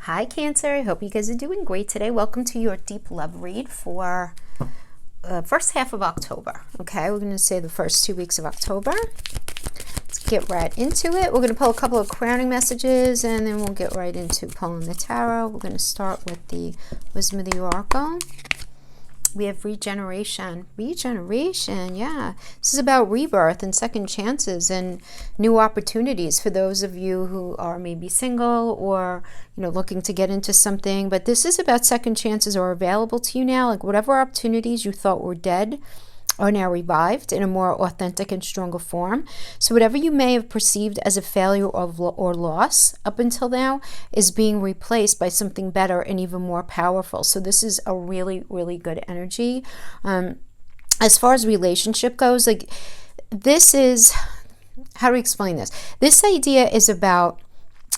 Hi Cancer, I hope you guys are doing great today. Welcome to your deep love read for first half of October. Okay, we're going to say the first 2 weeks of October. Let's get right into it. We're going to pull a couple of crowning messages and then we'll get right into pulling the tarot. We're going to start with the Wisdom of the Oracle. We have regeneration. Regeneration, yeah. This is about rebirth and second chances and new opportunities for those of you who are maybe single or, looking to get into something. But this is about second chances are available to you now. Like whatever opportunities you thought were dead are now revived in a more authentic and stronger form. So whatever you may have perceived as a failure or loss up until now is being replaced by something better and even more powerful. So this is a really, really good energy. As far as relationship goes, like this is, how do we explain this? This idea is about,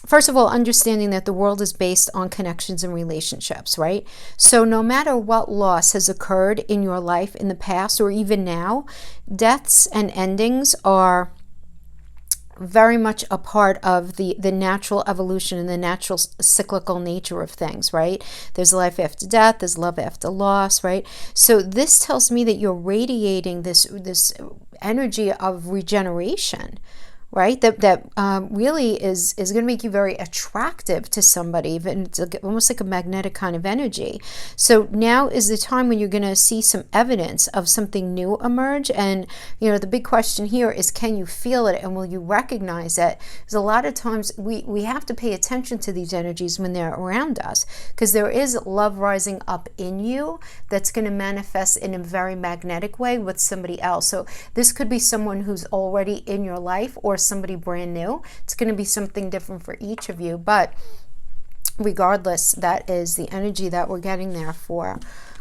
first of all, understanding that the world is based on connections and relationships, right? So no matter what loss has occurred in your life in the past or even now, deaths and endings are very much a part of the natural evolution and the natural cyclical nature of things, right? There's life after death, there's love after loss, right? So this tells me that you're radiating this energy of regeneration, right? That really is going to make you very attractive to somebody. Even it's almost like a magnetic kind of energy. So now is the time when you're going to see some evidence of something new emerge. And, the big question here is, can you feel it and will you recognize it? Because a lot of times we have to pay attention to these energies when they're around us, because there is love rising up in you that's going to manifest in a very magnetic way with somebody else. So this could be someone who's already in your life or somebody brand new. It's going to be something different for each of you, but regardless, that is the energy that we're getting there for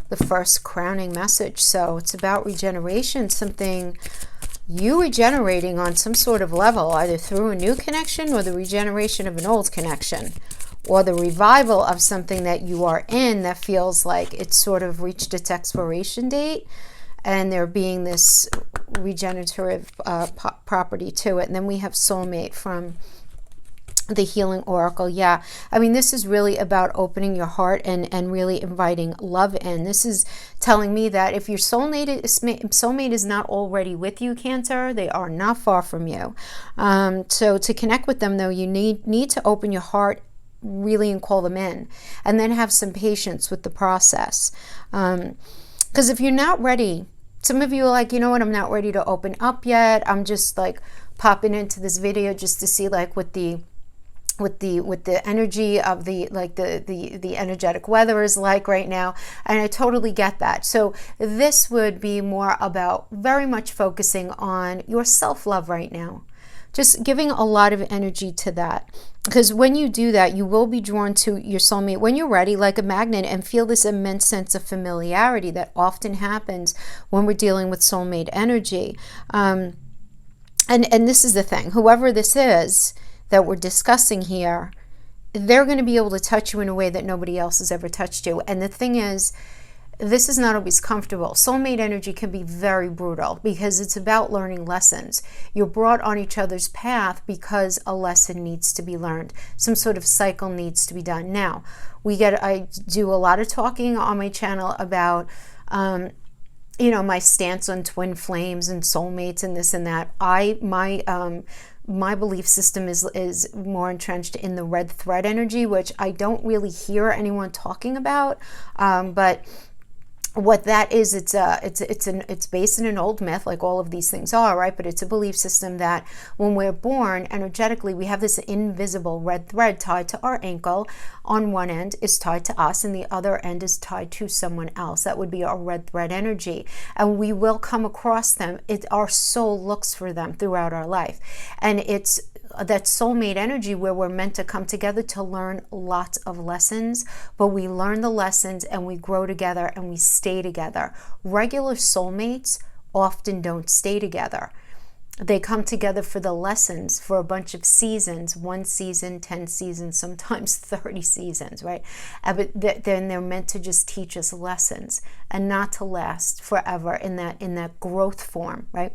the first crowning message. So it's about regeneration, something you regenerating on some sort of level, either through a new connection or the regeneration of an old connection, or the revival of something that you are in that feels like it's sort of reached its expiration date, and there being this regenerative property to it. And then we have Soulmate from the Healing Oracle. Yeah, I mean, this is really about opening your heart and really inviting love in. This is telling me that if your soulmate is not already with you, Cancer, they are not far from you. So to connect with them, though, you need to open your heart really and call them in, and then have some patience with the process. Because if you're not ready, some of you are like, you know what, I'm not ready to open up yet. I'm just like popping into this video just to see like what the energy of the energetic weather is like right now. And I totally get that. So this would be more about very much focusing on your self-love right now. Just giving a lot of energy to that. Because when you do that, you will be drawn to your soulmate when you're ready, like a magnet, and feel this immense sense of familiarity that often happens when we're dealing with soulmate energy. And this is the thing. Whoever this is that we're discussing here, they're going to be able to touch you in a way that nobody else has ever touched you. And the thing is, this is not always comfortable. Soulmate energy can be very brutal because it's about learning lessons. You're brought on each other's path because a lesson needs to be learned. Some sort of cycle needs to be done. Now, I do a lot of talking on my channel about, my stance on twin flames and soulmates and this and that. My belief system is more entrenched in the red thread energy, which I don't really hear anyone talking about, but what that is, it's based in an old myth, like all of these things are, right? But it's a belief system that when we're born, energetically, we have this invisible red thread tied to our ankle. On one end is tied to us, and the other end is tied to someone else. That would be our red thread energy, and we will come across them. Our soul looks for them throughout our life, and it's that soulmate energy where we're meant to come together to learn lots of lessons, but we learn the lessons and we grow together and we stay together. Regular soulmates often don't stay together. They come together for the lessons for a bunch of seasons, 1 season, 10 seasons, sometimes 30 seasons, right? But then they're meant to just teach us lessons and not to last forever in that growth form, right?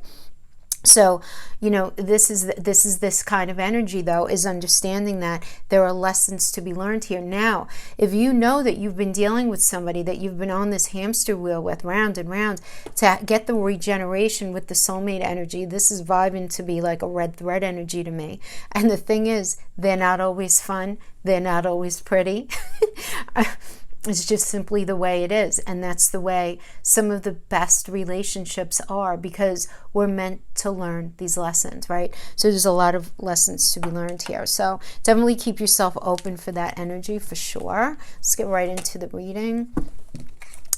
So, this is this kind of energy, though, is understanding that there are lessons to be learned here. Now, if you know that you've been dealing with somebody that you've been on this hamster wheel with round and round to get the regeneration with the soulmate energy, this is vibing to be like a red thread energy to me. And the thing is, they're not always fun. They're not always pretty. It's just simply the way it is. And that's the way some of the best relationships are, because we're meant to learn these lessons, right? So there's a lot of lessons to be learned here. So definitely keep yourself open for that energy for sure. Let's get right into the reading.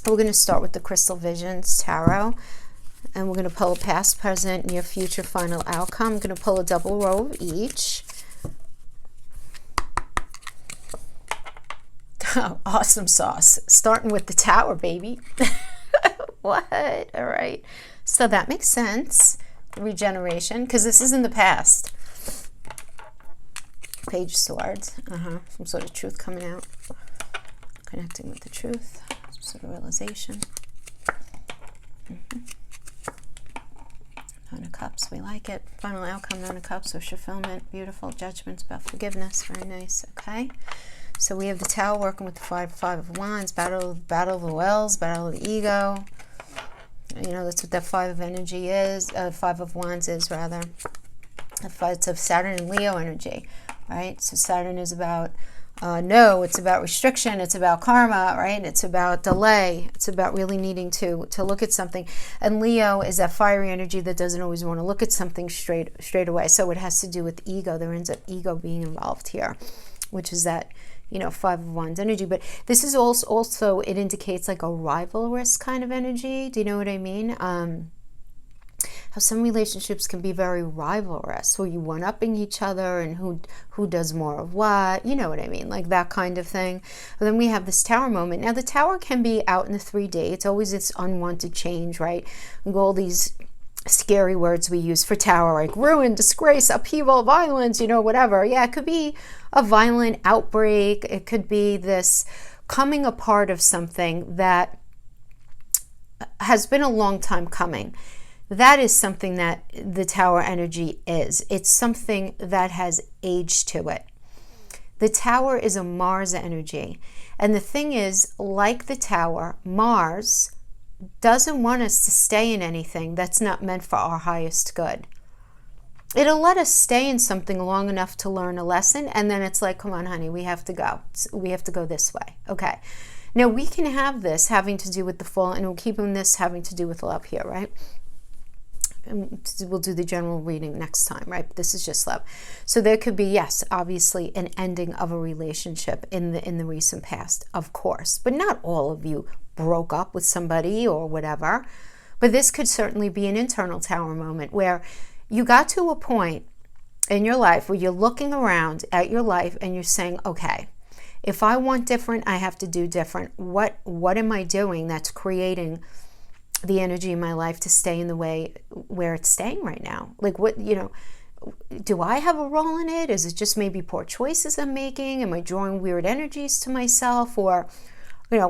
We're going to start with the Crystal Visions Tarot. And we're going to pull a past, present, near future, final outcome. I'm going to pull a double row of each. Oh, awesome sauce. Starting with the Tower, baby. What? All right. So that makes sense. Regeneration, because this is in the past. Page of Swords. Some sort of truth coming out. Connecting with the truth. Some sort of realization. Nine of Cups. We like it. Final outcome, Nine of Cups, or fulfillment. Beautiful. Judgments about forgiveness. Very nice. Okay. So we have the Tower working with the Five of Wands, battle of the wells, battle of the ego. That's what that Five of energy is. Five of Wands is, rather. It's of Saturn and Leo energy, right? So Saturn is about no, it's about restriction, it's about karma, right? It's about delay. It's about really needing to look at something. And Leo is that fiery energy that doesn't always want to look at something straight away. So it has to do with ego. There ends up ego being involved here, which is that Five of Wands energy. But this is also it indicates like a rivalrous kind of energy. Do you know what I mean? How some relationships can be very rivalrous, where you one-upping each other and who does more of what, you know what I mean, like that kind of thing. And then we have this Tower moment. Now the Tower can be out in the 3D. It's always this unwanted change, right? And all these scary words we use for Tower, like ruin, disgrace, upheaval, violence, whatever. Yeah, it could be a violent outbreak. It could be this coming apart of something that has been a long time coming. That is something that the Tower energy is. It's something that has age to it. The Tower is a Mars energy. And the thing is, like the Tower, Mars doesn't want us to stay in anything that's not meant for our highest good. It'll let us stay in something long enough to learn a lesson, and then it's like, come on, honey, we have to go. We have to go this way. Okay. Now, we can have this having to do with the fall, and we'll keep on this having to do with love here, right? And we'll do the general reading next time, right? But this is just love. So there could be, yes, obviously an ending of a relationship in the recent past, of course. But not all of you broke up with somebody or whatever. But this could certainly be an internal Tower moment where you got to a point in your life where you're looking around at your life and you're saying, okay, if I want different, I have to do different. What am I doing that's creating the energy in my life to stay in the way where it's staying right now? Like, what, do I have a role in it? Is it just maybe poor choices I'm making? Am I drawing weird energies to myself? Or,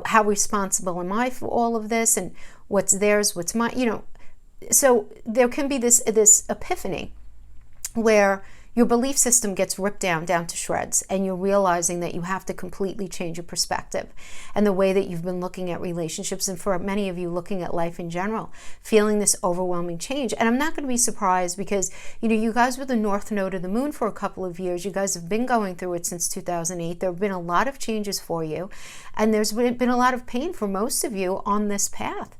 how responsible am I for all of this? And what's theirs, what's mine? So there can be this epiphany where your belief system gets ripped down to shreds, and you're realizing that you have to completely change your perspective and the way that you've been looking at relationships, and for many of you looking at life in general, feeling this overwhelming change. And I'm not going to be surprised because, you guys were the North Node of the Moon for a couple of years. You guys have been going through it since 2008. There have been a lot of changes for you, and there's been a lot of pain for most of you on this path.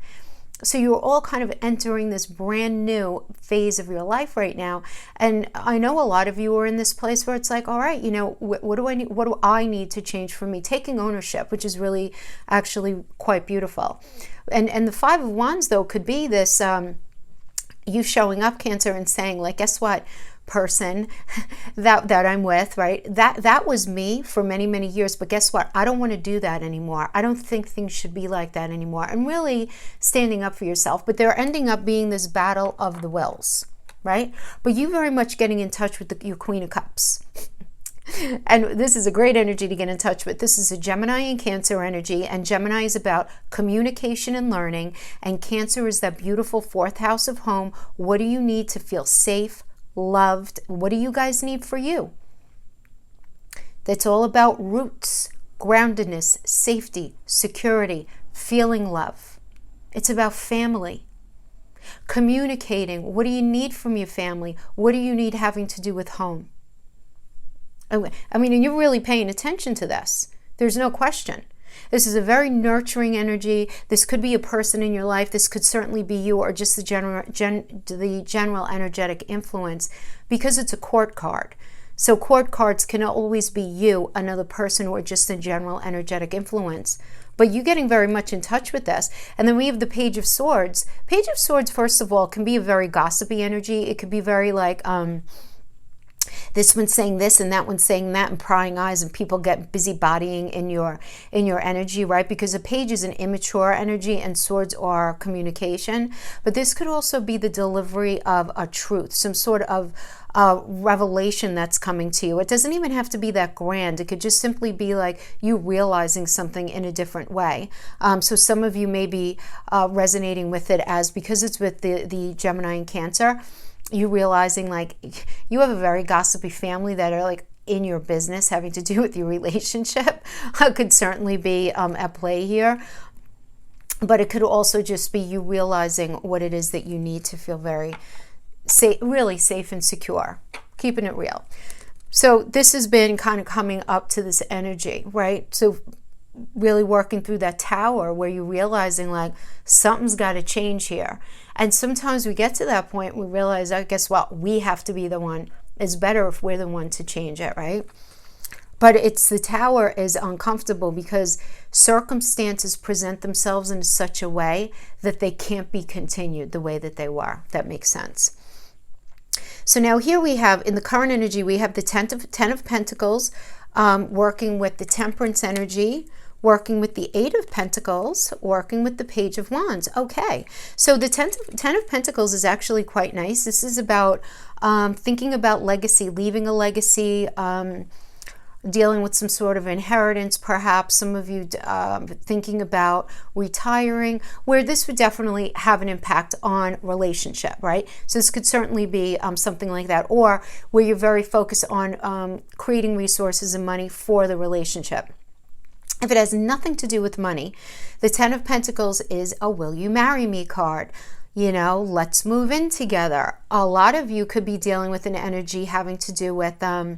So you're all kind of entering this brand new phase of your life right now. And I know a lot of you are in this place where it's like, all right, what do I need to change for me? Taking ownership, which is really actually quite beautiful. And the Five of Wands, though, could be this, you showing up, Cancer, and saying, like, guess what? Person that I'm with, right? That was me for many, many years. But guess what? I don't want to do that anymore. I don't think things should be like that anymore. And really standing up for yourself. But they're ending up being this battle of the wills, right? But you very much getting in touch with your Queen of Cups. And this is a great energy to get in touch with. This is a Gemini and Cancer energy, and Gemini is about communication and learning, and Cancer is that beautiful fourth house of home. What do you need to feel safe, loved? What do you guys need for you? That's all about roots, groundedness, safety, security, feeling love. It's about family. Communicating. What do you need from your family? What do you need having to do with home? I mean, and you're really paying attention to this. There's no question. This is a very nurturing energy. This could be a person in your life. This could certainly be you, or just the general energetic influence, because it's a court card. So court cards can always be you, another person, or just the general energetic influence. But you getting very much in touch with this. And then we have the Page of Swords. Page of Swords, first of all, can be a very gossipy energy. It could be very like, this one's saying this and that one's saying that, and prying eyes, and people get busybodying in your energy, right? Because a page is an immature energy and swords are communication. But this could also be the delivery of a truth, some sort of revelation that's coming to you. It doesn't even have to be that grand. It could just simply be like you realizing something in a different way. So some of you may be resonating with it, as because it's with the Gemini and Cancer, you realizing like you have a very gossipy family that are like in your business, having to do with your relationship. Could certainly be at play here. But it could also just be you realizing what it is that you need to feel very safe, really safe and secure, keeping it real. So this has been kind of coming up to this energy, right? So really working through that tower where you're realizing like something's got to change here. And sometimes we get to that point, we realize, I guess what, we have to be the one. It's better if we're the one to change it, right? But it's the tower is uncomfortable because circumstances present themselves in such a way that they can't be continued the way that they were. That makes sense. So now here we have, in the current energy, we have the Ten of Pentacles working with the Temperance energy, working with the Eight of Pentacles, working with the Page of Wands. Okay, so the Ten of Pentacles is actually quite nice. This is about thinking about legacy, leaving a legacy, dealing with some sort of inheritance, perhaps some of you thinking about retiring, where this would definitely have an impact on relationship, right? So this could certainly be something like that, or where you're very focused on creating resources and money for the relationship. If it has nothing to do with money, the Ten of Pentacles is a will you marry me card. You know, let's move in together. A lot of you could be dealing with an energy having to do with, okay,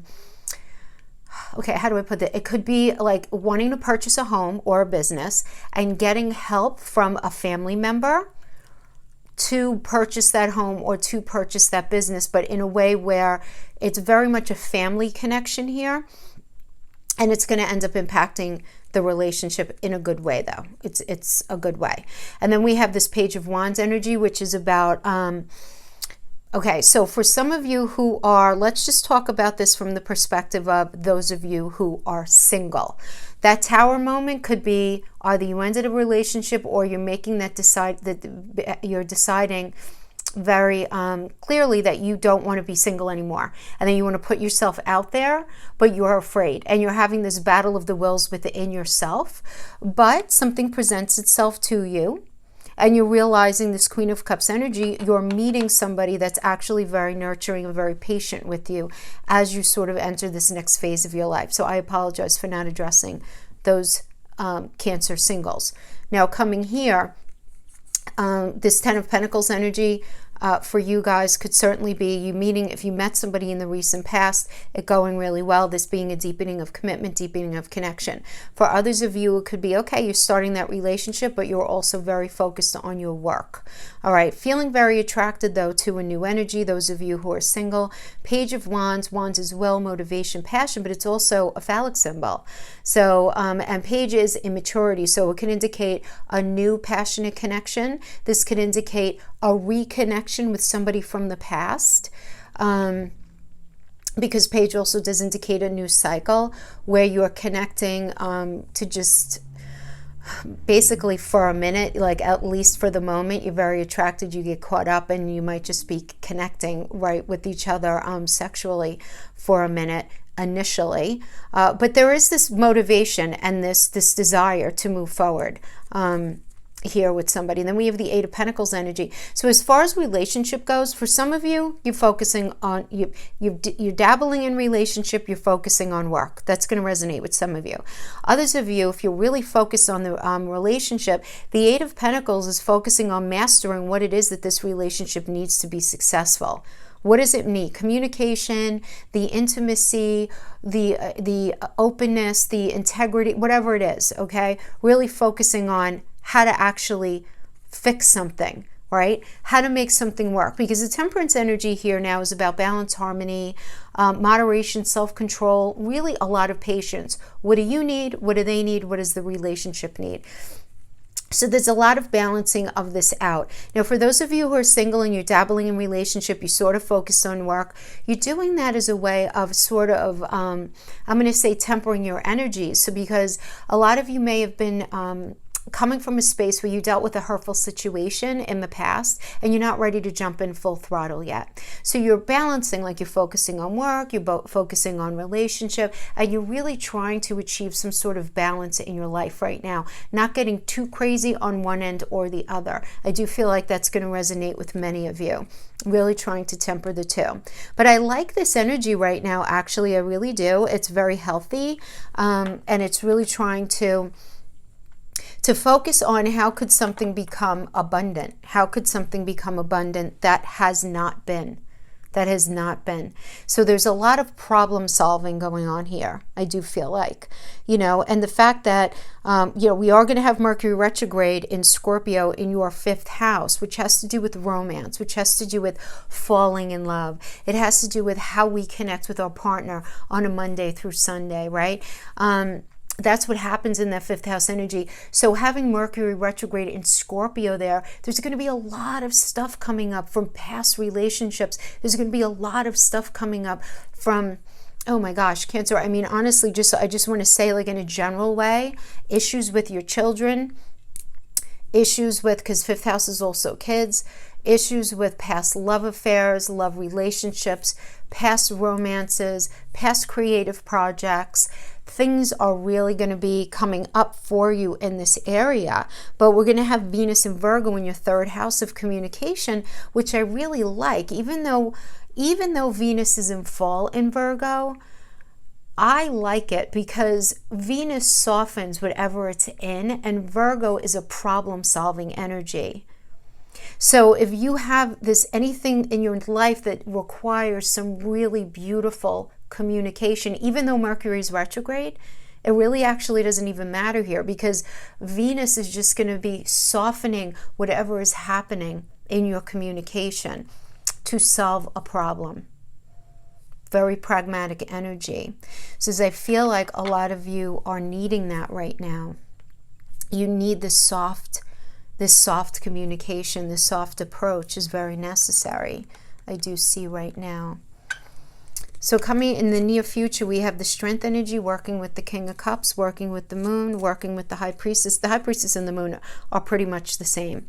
how do I put that? It could be like wanting to purchase a home or a business and getting help from a family member to purchase that home or to purchase that business, but in a way where it's very much a family connection here. And it's going to end up impacting the relationship in a good way, though. It's a good way. And then we have this Page of Wands energy, which is about, okay, so for some of you who are, let's just talk about this from the perspective of those of you who are single. That Tower moment could be either you ended a relationship or you're making that you're deciding very clearly that you don't want to be single anymore, and then you want to put yourself out there, but you're afraid, and you're having this battle of the wills within yourself. But something presents itself to you, and you're realizing this Queen of Cups energy, you're meeting somebody that's actually very nurturing and very patient with you as you sort of enter this next phase of your life. So I apologize for not addressing those Cancer singles. Now coming here, this Ten of Pentacles energy for you guys could certainly be you meeting, if you met somebody in the recent past, it going really well, this being a deepening of commitment, deepening of connection. For others of you, it could be, okay, you're starting that relationship, but you're also very focused on your work. All right, feeling very attracted, though, to a new energy. Those of you who are single, Page of Wands. Wands is will, motivation, passion, but it's also a phallic symbol. So, and Page is immaturity, so it can indicate a new passionate connection. This could indicate a reconnection with somebody from the past, because Page also does indicate a new cycle where you're connecting to just basically for a minute, like at least for the moment, you're very attracted, you get caught up, and you might just be connecting right with each other sexually for a minute. initially, but there is this motivation and this desire to move forward here with somebody. And then we have the Eight of Pentacles energy. So as far as relationship goes, for some of you, you're focusing on, you're dabbling in relationship, you're focusing on work. That's going to resonate with some of you. Others of you, if you're really focused on the relationship, the Eight of Pentacles is focusing on mastering what it is that this relationship needs to be successful. What does it need? Communication, the intimacy, the openness, the integrity, whatever it is, okay? Really focusing on how to actually fix something, right? How to make something work. Because the Temperance energy here now is about balance, harmony, moderation, self-control, really a lot of patience. What do you need? What do they need? What does the relationship need? So there's a lot of balancing of this out. Now, for those of you who are single and you're dabbling in relationship, you sort of focus on work, you're doing that as a way of sort of, I'm going to say tempering your energies. So because a lot of you may have been coming from a space where you dealt with a hurtful situation in the past and you're not ready to jump in full throttle yet. So you're balancing, like you're focusing on work, you're focusing on relationship, and you're really trying to achieve some sort of balance in your life right now, not getting too crazy on one end or the other. I do feel like that's going to resonate with many of you, really trying to temper the two. But I like this energy right now, actually, I really do. It's very healthy, and it's really trying to focus on how could something become abundant? How could something become abundant that has not been? That has not been. So there's a lot of problem solving going on here, I do feel like, you know, and the fact that, you know, we are going to have Mercury retrograde in Scorpio in your 5th house, which has to do with romance, which has to do with falling in love. It has to do with how we connect with our partner on a Monday through Sunday, right? That's what happens in that 5th house energy. So having Mercury retrograde in Scorpio there's going to be a lot of stuff coming up from past relationships. There's going to be a lot of stuff coming up from, oh my gosh, Cancer. I mean, honestly, I just want to say, like, in a general way, issues with your children, issues with, because 5th house is also kids, issues with past love affairs, love relationships, past romances, past creative projects. Things are really going to be coming up for you in this area. But we're going to have Venus in Virgo in your 3rd house of communication, which I really like. Even though Venus is in fall in Virgo, I like it because Venus softens whatever it's in, and Virgo is a problem-solving energy. So if you have anything in your life that requires some really beautiful communication, even though Mercury is retrograde, it really actually doesn't even matter here, because Venus is just going to be softening whatever is happening in your communication to solve a problem. Very pragmatic energy. So as I feel like a lot of you are needing that right now. You need this soft communication, this soft approach is very necessary. I do see right now. So coming in the near future, we have the Strength energy working with the King of Cups, working with the Moon, working with the High Priestess. The High Priestess and the Moon are pretty much the same.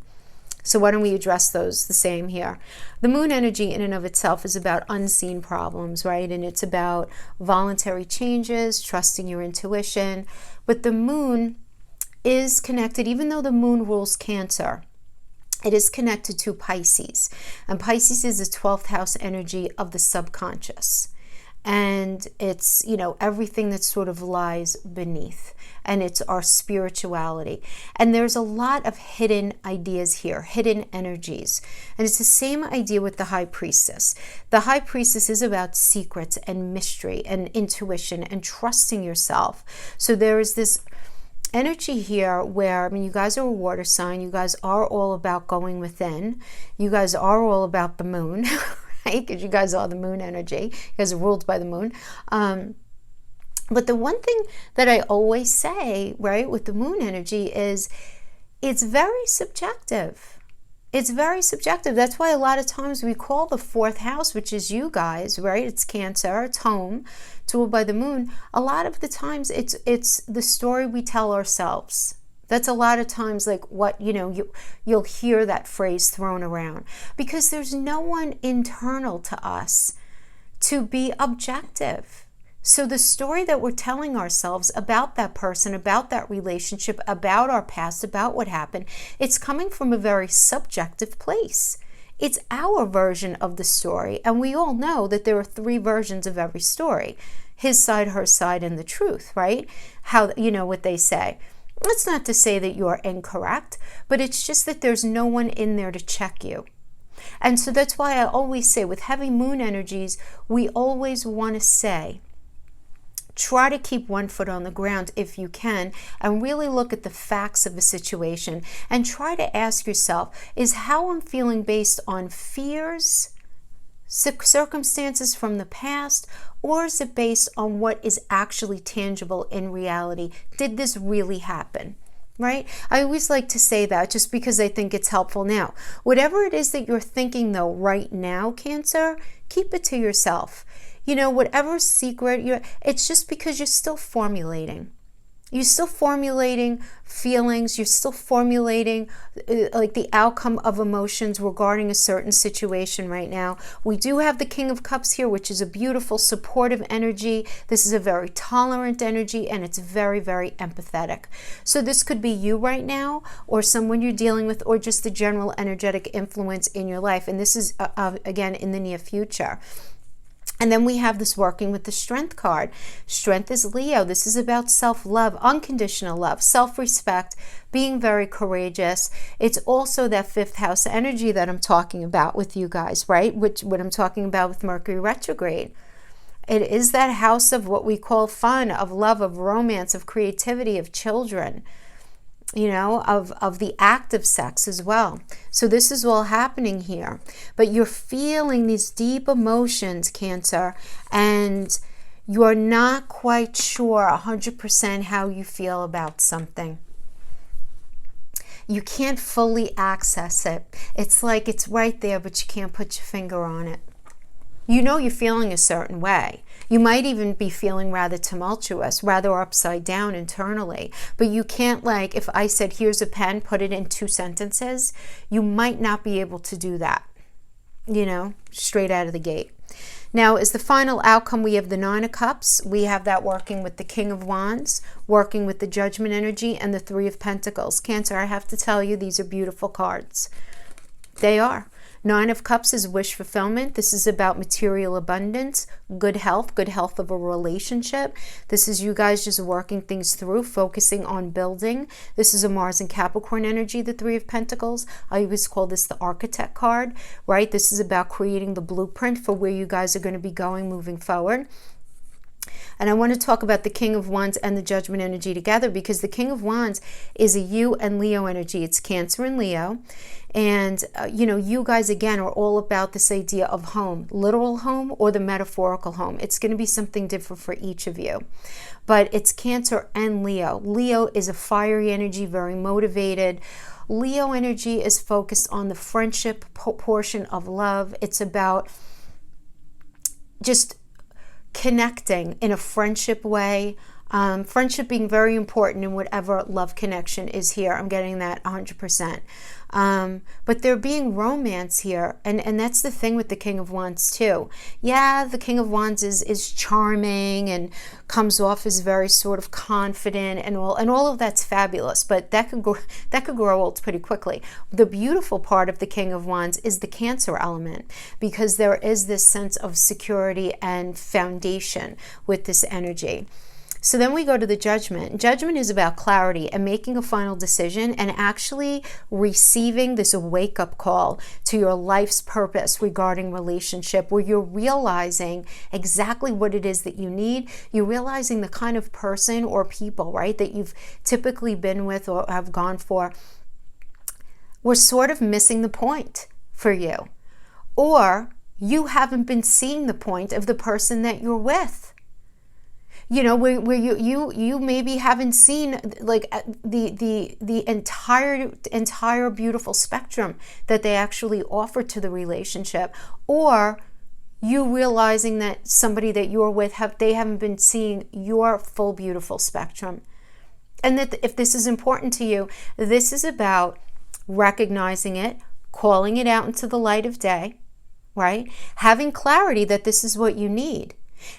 So why don't we address those the same here? The Moon energy in and of itself is about unseen problems, right? And it's about voluntary changes, trusting your intuition. But the Moon is connected, even though the Moon rules Cancer, it is connected to Pisces. And Pisces is the 12th house energy of the subconscious. And it's, you know, everything that sort of lies beneath. And it's our spirituality. And there's a lot of hidden ideas here, hidden energies. And it's the same idea with the High Priestess. The High Priestess is about secrets and mystery and intuition and trusting yourself. So there is this energy here where, I mean, you guys are a water sign. You guys are all about going within. You guys are all about the Moon, right? Because you guys are the Moon energy. You guys are ruled by the Moon. But the one thing that I always say, right, with the Moon energy is it's very subjective. It's very subjective. That's why a lot of times we call the 4th house, which is you guys, right? It's Cancer, it's home, it's ruled by the Moon. A lot of the times it's the story we tell ourselves. That's a lot of times like what, you know, you'll hear that phrase thrown around, because there's no one internal to us to be objective. So the story that we're telling ourselves about that person, about that relationship, about our past, about what happened, it's coming from a very subjective place. It's our version of the story. And we all know that there are 3 versions of every story. His side, her side, and the truth, right? How, you know what they say. It's not to say that you're incorrect, but it's just that there's no one in there to check you. And so that's why I always say with heavy moon energies, we always want to say, try to keep one foot on the ground if you can, and really look at the facts of a situation and try to ask yourself, is how I'm feeling based on fears, circumstances from the past, or is it based on what is actually tangible in reality? Did this really happen? Right? I always like to say that just because I think it's helpful now. Whatever it is that you're thinking though right now, Cancer, keep it to yourself. You know, whatever secret it's just because you're still formulating. You're still formulating feelings. You're still formulating like the outcome of emotions regarding a certain situation right now. We do have the King of Cups here, which is a beautiful, supportive energy. This is a very tolerant energy, and it's very, very empathetic. So this could be you right now, or someone you're dealing with, or just the general energetic influence in your life. And this is, again, in the near future. And then we have this working with the Strength card. Strength is Leo. This is about self-love, unconditional love, self-respect, being very courageous. It's also that 5th house energy that I'm talking about with you guys, right? What I'm talking about with Mercury retrograde. It is that house of what we call fun, of love, of romance, of creativity, of children, you know, of the act of sex as well. So this is all happening here. But you're feeling these deep emotions, Cancer, and you're not quite sure 100% how you feel about something. You can't fully access it. It's like it's right there, but you can't put your finger on it. You know you're feeling a certain way. You might even be feeling rather tumultuous, rather upside down internally. But you can't, like, if I said, here's a pen, put it in 2 sentences, you might not be able to do that, you know, straight out of the gate. Now, as the final outcome, we have the 9 of Cups. We have that working with the King of Wands, working with the Judgment energy, and the 3 of Pentacles. Cancer, I have to tell you, these are beautiful cards. They are. 9 of Cups is wish fulfillment. This is about material abundance, good health of a relationship. This is you guys just working things through, focusing on building. This is a Mars and Capricorn energy, the 3 of Pentacles. I always call this the Architect card, right? This is about creating the blueprint for where you guys are going to be going moving forward. And I want to talk about the King of Wands and the Judgment energy together, because the King of Wands is a you and Leo energy. It's Cancer and Leo. And, you know, you guys, again, are all about this idea of home, literal home or the metaphorical home. It's going to be something different for each of you. But it's Cancer and Leo. Leo is a fiery energy, very motivated. Leo energy is focused on the friendship portion of love. It's about just connecting in a friendship way. Friendship being very important in whatever love connection is here. I'm getting that 100%. But there being romance here, and that's the thing with the King of Wands too. Yeah, the King of Wands is charming and comes off as very sort of confident and all of that's fabulous, but that could grow old pretty quickly. The beautiful part of the King of Wands is the Cancer element, because there is this sense of security and foundation with this energy. So then we go to the Judgment. Judgment is about clarity and making a final decision and actually receiving this wake-up call to your life's purpose regarding relationship, where you're realizing exactly what it is that you need. You're realizing the kind of person or people, right, that you've typically been with or have gone for were sort of missing the point for you. Or you haven't been seeing the point of the person that you're with. You know, where you maybe haven't seen like the entire beautiful spectrum that they actually offer to the relationship, or you realizing that somebody that you're with they haven't been seeing your full beautiful spectrum. And that if this is important to you, this is about recognizing it, calling it out into the light of day, right? Having clarity that this is what you need.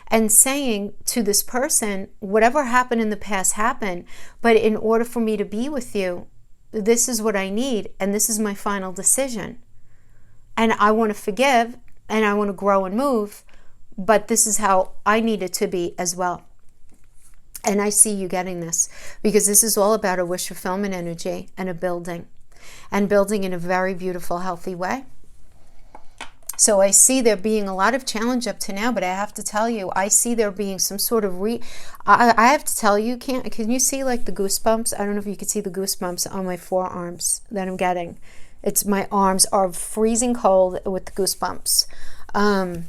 and saying to this person, whatever happened in the past happened, but in order for me to be with you, this is what I need, and this is my final decision. And I want to forgive, and I want to grow and move, but this is how I need it to be as well. And I see you getting this, because this is all about a wish fulfillment energy and a building, and building in a very beautiful, healthy way. So I see there being a lot of challenge up to now, but I have to tell you, I see there being some sort of I have to tell you, can you see like the goosebumps? I don't know if you can see the goosebumps on my forearms that I'm getting. It's my arms are freezing cold with the goosebumps. And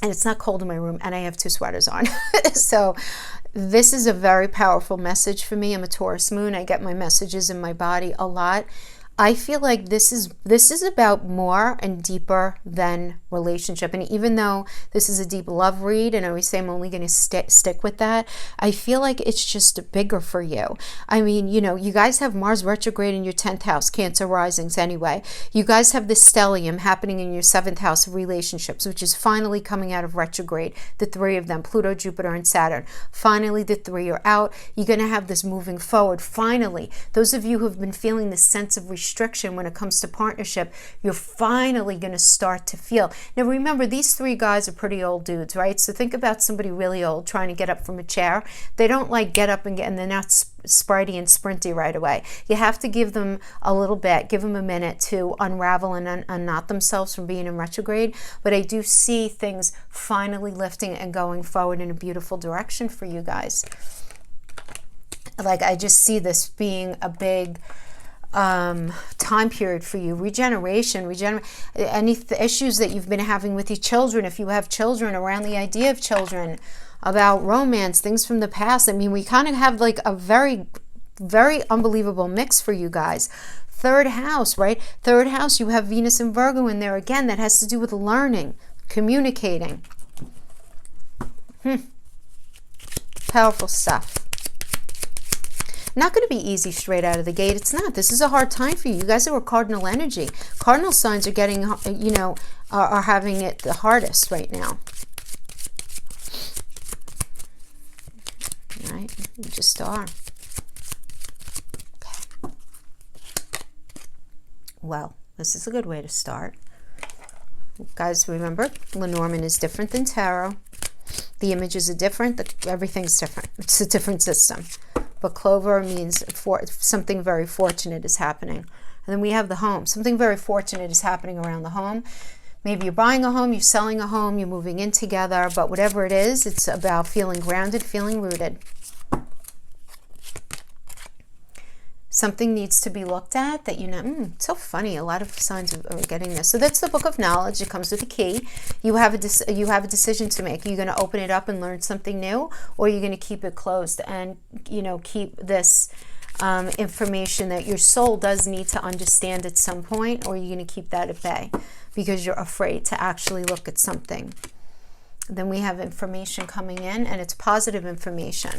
it's not cold in my room, and I have 2 sweaters on. So this is a very powerful message for me. I'm a Taurus moon. I get my messages in my body a lot. I feel like this is about more and deeper than relationship. And even though this is a deep love read, and I always say I'm only going to stick with that, I feel like it's just bigger for you. I mean, you know, you guys have Mars retrograde in your 10th house, Cancer risings anyway. You guys have this stellium happening in your 7th house of relationships, which is finally coming out of retrograde. The 3 of them, Pluto, Jupiter, and Saturn. Finally, the 3 are out. You're going to have this moving forward. Finally, those of you who have been feeling this sense of restriction when it comes to partnership, you're finally going to start to feel. Now remember, these 3 guys are pretty old dudes, right? So think about somebody really old trying to get up from a chair. They don't like get up and they're not spritey and sprinty right away. You have to give them a little bit, give them a minute to unravel and unknot themselves from being in retrograde. But I do see things finally lifting and going forward in a beautiful direction for you guys. Like, I just see this being a big time period for you. Regeneration, any issues that you've been having with your children, if you have children, around the idea of children, about romance, things from the past. I mean, we kind of have like a very, very unbelievable mix for you guys. 3rd house, right? 3rd house, you have Venus and Virgo in there again. That has to do with learning, communicating. Powerful stuff. Not going to be easy straight out of the gate. It's not. This is a hard time for you. You guys are a cardinal energy. Cardinal signs are getting, you know, are having it the hardest right now. All right? You just are. Okay. Well, this is a good way to start. Guys, remember, Lenormand is different than tarot. The images are different. Everything's different. It's a different system. But clover means something very fortunate is happening. And then we have the home. Something very fortunate is happening around the home. Maybe you're buying a home, you're selling a home, you're moving in together. But whatever it is, it's about feeling grounded, feeling rooted. Something needs to be looked at that, you know, it's so funny. A lot of signs are getting this. So that's the book of knowledge. It comes with a key. You have a decision to make. Are you going to open it up and learn something new, or are you going to keep it closed and, you know, keep this information that your soul does need to understand at some point, or are you going to keep that at bay because you're afraid to actually look at something? Then we have information coming in, and it's positive information.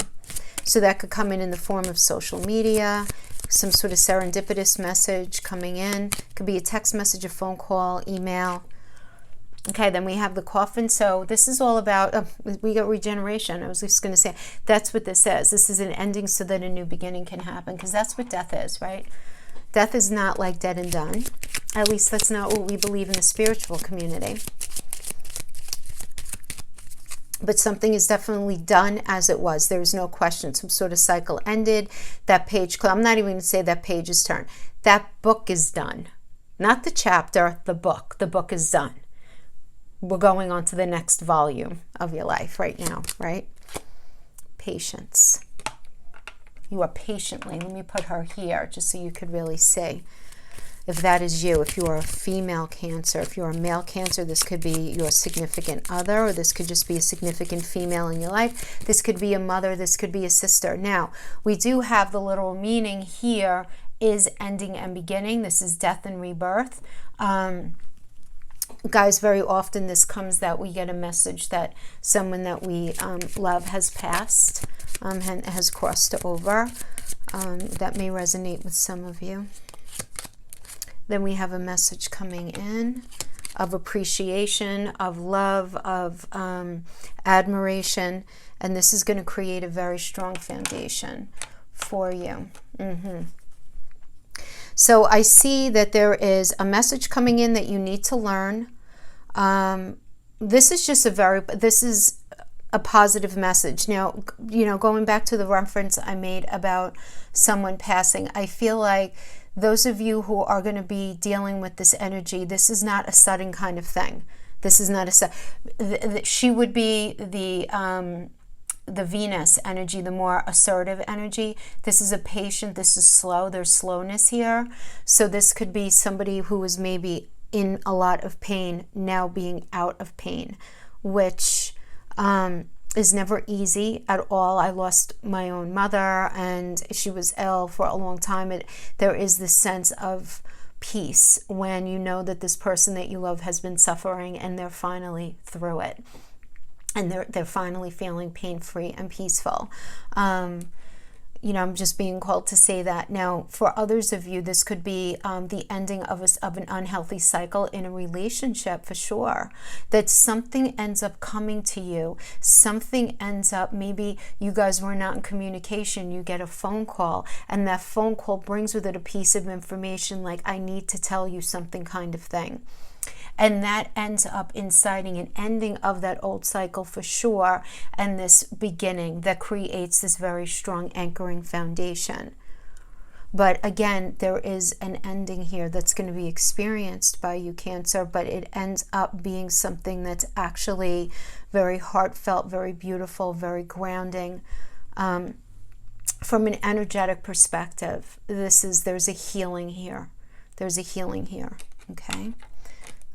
So that could come in the form of social media, some sort of serendipitous message coming in. It could be a text message, a phone call, email. Okay, then we have the coffin. So this is all about, we got regeneration. I was just going to say, that's what this is. This is an ending so that a new beginning can happen, because that's what death is, right? Death is not like dead and done. At least that's not what we believe in the spiritual community. But something is definitely done as it was. There's no question. Some sort of cycle ended. That page, I'm not even going to say that page is turned. That book is done. Not the chapter, the book. The book is done. We're going on to the next volume of your life right now, right? Patience. You are patiently. Let me put her here just so you could really see. If that is you, if you are a female Cancer, if you're a male Cancer, this could be your significant other, or this could just be a significant female in your life. This could be a mother, this could be a sister. Now, we do have the literal meaning here is ending and beginning. This is death and rebirth. Guys, very often this comes that we get a message that someone that we love has passed, has crossed over. That may resonate with some of you. Then we have a message coming in of appreciation, of love, of admiration. And this is going to create a very strong foundation for you. So I see that there is a message coming in that you need to learn. This is a positive message. Now, going back to the reference I made about someone passing, I feel like those of you who are going to be dealing with this energy, this is not a sudden kind of thing. This is not she would be the Venus energy, the more assertive energy. This is a patient, this is slow, there's slowness here. So this could be somebody who is maybe in a lot of pain, now being out of pain, which is never easy at all. I lost my own mother and she was ill for a long time. There is this sense of peace when you know that this person that you love has been suffering and they're finally through it. And they're finally feeling pain-free and peaceful. I'm just being called to say that. Now, for others of you, this could be the ending of an unhealthy cycle in a relationship, for sure. That something ends up coming to you. Something ends up, maybe you guys were not in communication. You get a phone call, and that phone call brings with it a piece of information like, I need to tell you something kind of thing. And that ends up inciting an ending of that old cycle for sure, and this beginning that creates this very strong anchoring foundation. But again, there is an ending here that's going to be experienced by you, Cancer, but it ends up being something that's actually very heartfelt, very beautiful, very grounding. From an energetic perspective, there's a healing here. There's a healing here, okay?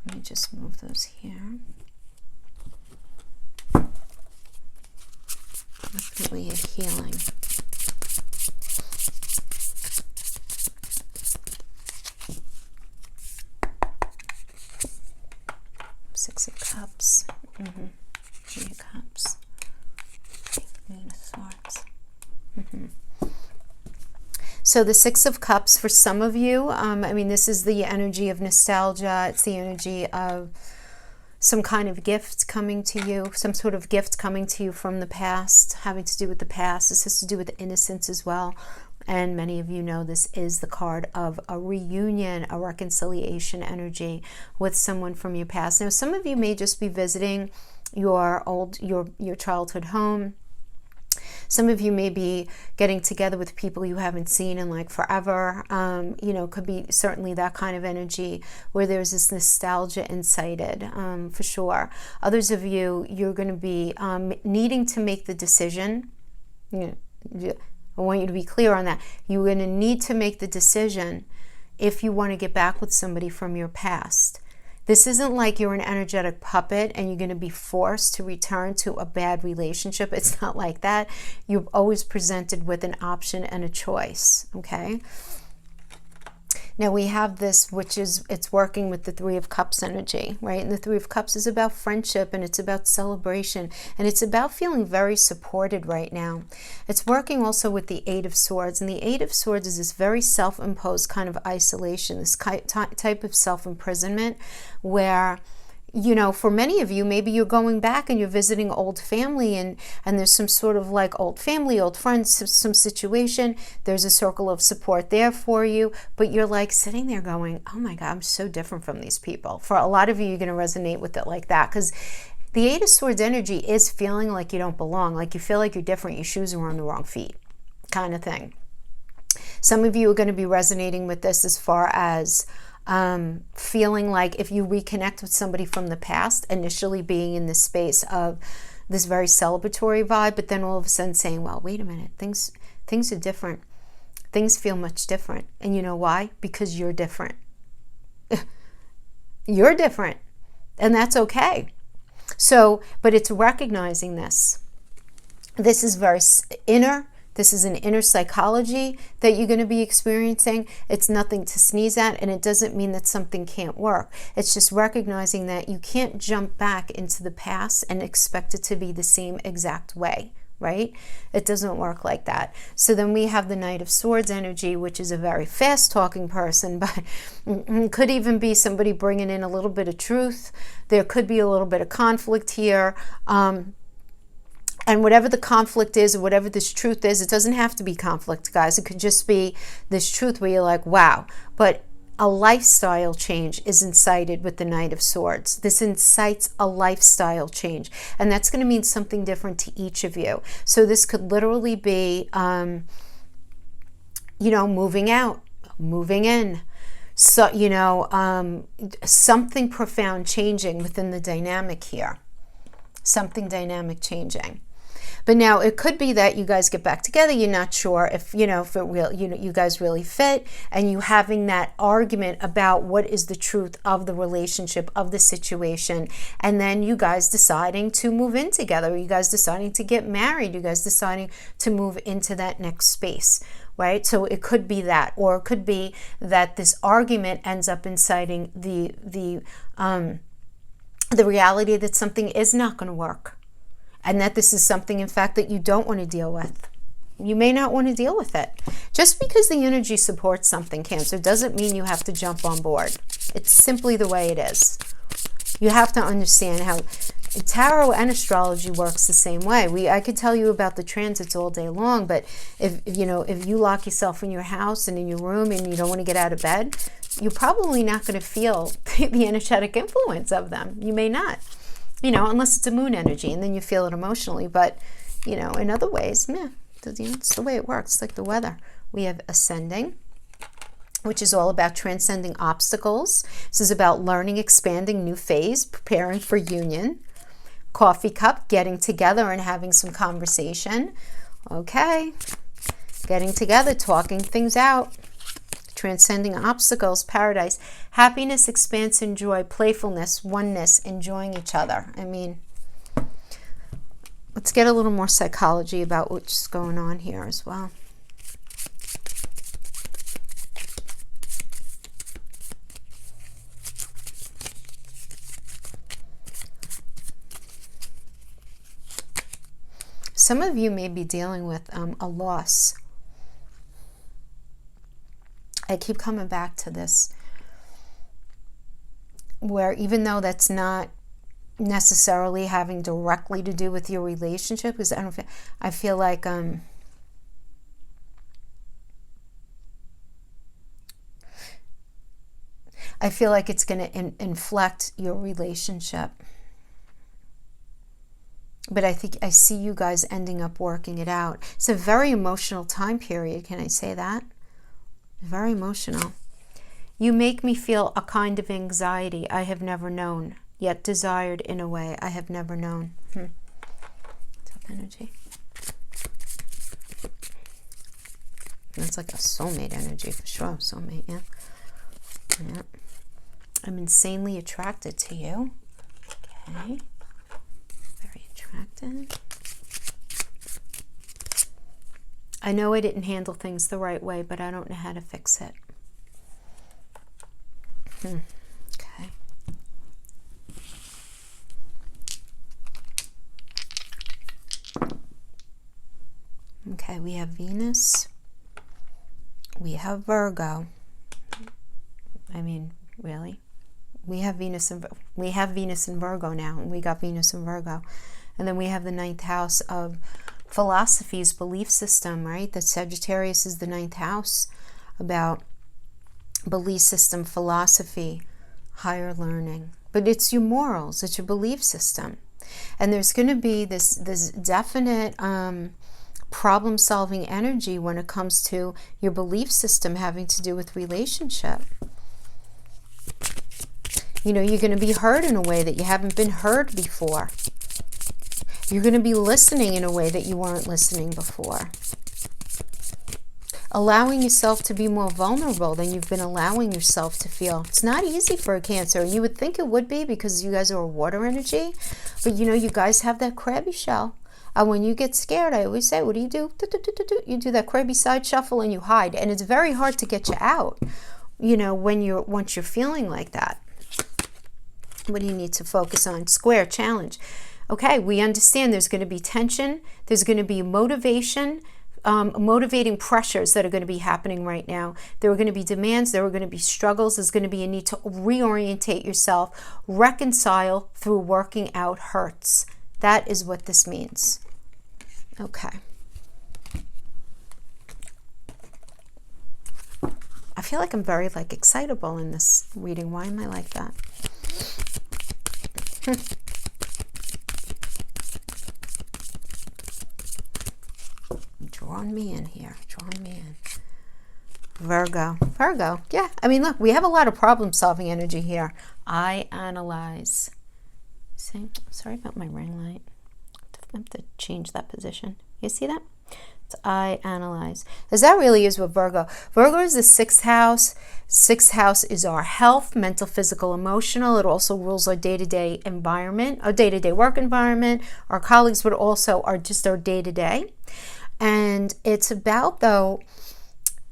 Let me just move those here. Definitely a healing. Six of Cups. Three of Cups. Queen of Swords. So the Six of Cups, for some of you, this is the energy of nostalgia. It's the energy of some kind of gift coming to you, some sort of gift coming to you from the past, having to do with the past. This has to do with innocence as well. And many of you know this is the card of a reunion, a reconciliation energy with someone from your past. Now, some of you may just be visiting your childhood home. Some of you may be getting together with people you haven't seen in like forever. Could be certainly that kind of energy where there's this nostalgia incited, for sure. Others of you, you're going to be needing to make the decision. I want you to be clear on that. You're going to need to make the decision if you want to get back with somebody from your past. This isn't like you're an energetic puppet and you're going to be forced to return to a bad relationship. It's not like that. You're always presented with an option and a choice, okay? Now we have this, it's working with the Three of Cups energy, right? And the Three of Cups is about friendship, and it's about celebration, and it's about feeling very supported right now. It's working also with the Eight of Swords, and the Eight of Swords is this very self-imposed kind of isolation, this type of self-imprisonment where, for many of you, maybe you're going back and you're visiting old family, and there's some sort of like old family, old friends, some situation. There's a circle of support there for you, but you're like sitting there going, oh my God, I'm so different from these people. For a lot of you, you're going to resonate with it like that, because the Eight of Swords energy is feeling like you don't belong, like you feel like you're different, your shoes are on the wrong feet, kind of thing. Some of you are going to be resonating with this as far as feeling like if you reconnect with somebody from the past, initially being in this space of this very celebratory vibe, but then all of a sudden saying, well, wait a minute, things are different. Things feel much different. And you know why? Because you're different. You're different. And that's okay. So, but it's recognizing this. This is very inner. This is an inner psychology that you're going to be experiencing. It's nothing to sneeze at, and it doesn't mean that something can't work. It's just recognizing that you can't jump back into the past and expect it to be the same exact way, right? It doesn't work like that. So then we have the Knight of Swords energy, which is a very fast talking person, but could even be somebody bringing in a little bit of truth. There could be a little bit of conflict here. And whatever the conflict is, or whatever this truth is, it doesn't have to be conflict, guys. It could just be this truth where you're like, wow. But a lifestyle change is incited with the Knight of Swords. This incites a lifestyle change. And that's going to mean something different to each of you. So this could literally be, you know, moving out, moving in. So, you know, something profound changing within the dynamic here. Something dynamic changing. But now it could be that you guys get back together. You're not sure if, you know, if it will, you know, you guys really fit, and you having that argument about what is the truth of the relationship, of the situation. And then you guys deciding to move in together. You guys deciding to get married. You guys deciding to move into that next space, right? So it could be that, or it could be that this argument ends up inciting the reality that something is not going to work. And that this is something, in fact, that you don't want to deal with. You may not want to deal with it. Just because the energy supports something, Cancer, doesn't mean you have to jump on board. It's simply the way it is. You have to understand how tarot and astrology works the same way. I could tell you about the transits all day long, but if you lock yourself in your house and in your room and you don't want to get out of bed, you're probably not going to feel the energetic influence of them. You may not. You know, unless it's a moon energy, and then you feel it emotionally. But, you know, in other ways, it's the way it works. It's like the weather. We have ascending, which is all about transcending obstacles. This is about learning, expanding, new phase, preparing for union. Coffee cup, getting together and having some conversation. Okay. Getting together, talking things out. Transcending obstacles, paradise, happiness, expanse, and joy, playfulness, oneness, enjoying each other. I mean, let's get a little more psychology about what's going on here as well. Some of you may be dealing with a loss. I keep coming back to this, where even though that's not necessarily having directly to do with your relationship, because I feel like it's going to inflect your relationship. But I think I see you guys ending up working it out. It's a very emotional time period. Can I say that? Very emotional. You make me feel a kind of anxiety I have never known, yet desired in a way I have never known. Tough energy. That's like a soulmate energy for sure. Soulmate, yeah. Yeah. I'm insanely attracted to you. Okay. Very attracted. I know I didn't handle things the right way, but I don't know how to fix it. Okay. Okay, we have Venus. We have Virgo. I mean, really? We have Venus and Virgo now, and we got Venus and Virgo. And then we have the 9th house of philosophies, belief system, right? That Sagittarius is the 9th house, about belief system, philosophy, higher learning. But it's your morals, it's your belief system. And there's going to be this definite problem-solving energy when it comes to your belief system having to do with relationship. You know, you're going to be heard in a way that you haven't been heard before. You're going to be listening in a way that you weren't listening before. Allowing yourself to be more vulnerable than you've been allowing yourself to feel. It's not easy for a Cancer. You would think it would be because you guys are a water energy. But you know, you guys have that crabby shell. And when you get scared, I always say, what do? You do that crabby side shuffle and you hide. And it's very hard to get you out, you know, once you're feeling like that. What do you need to focus on? Square, challenge. Okay, we understand there's going to be tension, there's going to be motivation, motivating pressures that are going to be happening right now. There are going to be demands, there are going to be struggles, there's going to be a need to reorientate yourself, reconcile through working out hurts. That is what this means. Okay. I feel like I'm very excitable in this reading. Why am I like that? Drawing me in here, drawing me in. Virgo, yeah. I mean, look, we have a lot of problem-solving energy here. I analyze. See, sorry about my ring light. I have to change that position. You see that? It's I analyze. Because that really is what Virgo. Virgo is the 6th house. 6th house is our health, mental, physical, emotional. It also rules our day-to-day environment, our day-to-day work environment. Our colleagues would also are just our day-to-day. And it's about, though,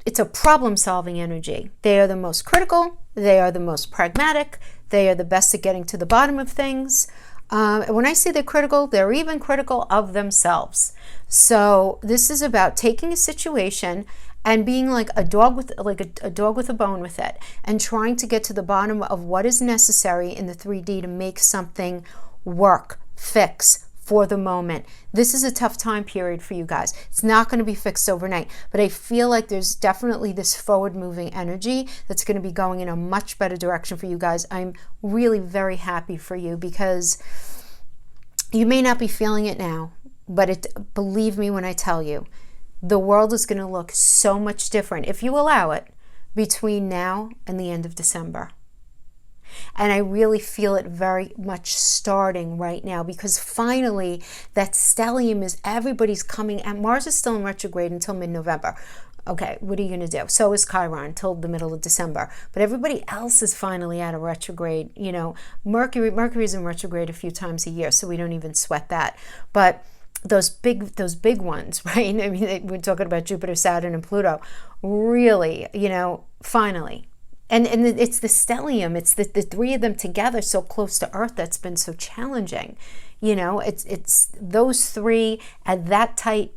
it's a problem-solving energy. They are the most critical. They are the most pragmatic. They are the best at getting to the bottom of things. When I say they're critical, they're even critical of themselves. So this is about taking a situation and being like a dog with a dog with a bone with it, and trying to get to the bottom of what is necessary in the 3D to make something work, fix, for the moment. This is a tough time period for you guys. It's not going to be fixed overnight, but I feel like there's definitely this forward moving energy that's going to be going in a much better direction for you guys. I'm really very happy for you, because you may not be feeling it now, but believe me when I tell you, the world is going to look so much different, if you allow it, between now and the end of December. And I really feel it very much starting right now, because finally that stellium is, everybody's coming, and Mars is still in retrograde until mid-November. Okay, what are you going to do? So is Chiron until the middle of December. But everybody else is finally out of retrograde. You know, Mercury's in retrograde a few times a year, so we don't even sweat that. But those big ones, right? I mean, we're talking about Jupiter, Saturn, and Pluto. Really, you know, finally. And it's the stellium, it's the three of them together so close to Earth that's been so challenging. You know, it's those three at that tight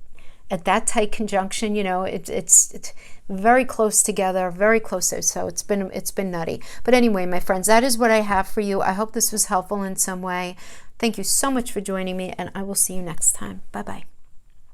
conjunction. You know, it's very close together, very close. So it's been nutty. But anyway, my friends, that is what I have for you. I hope this was helpful in some way. Thank you so much for joining me, and I will see you next time. Bye-bye.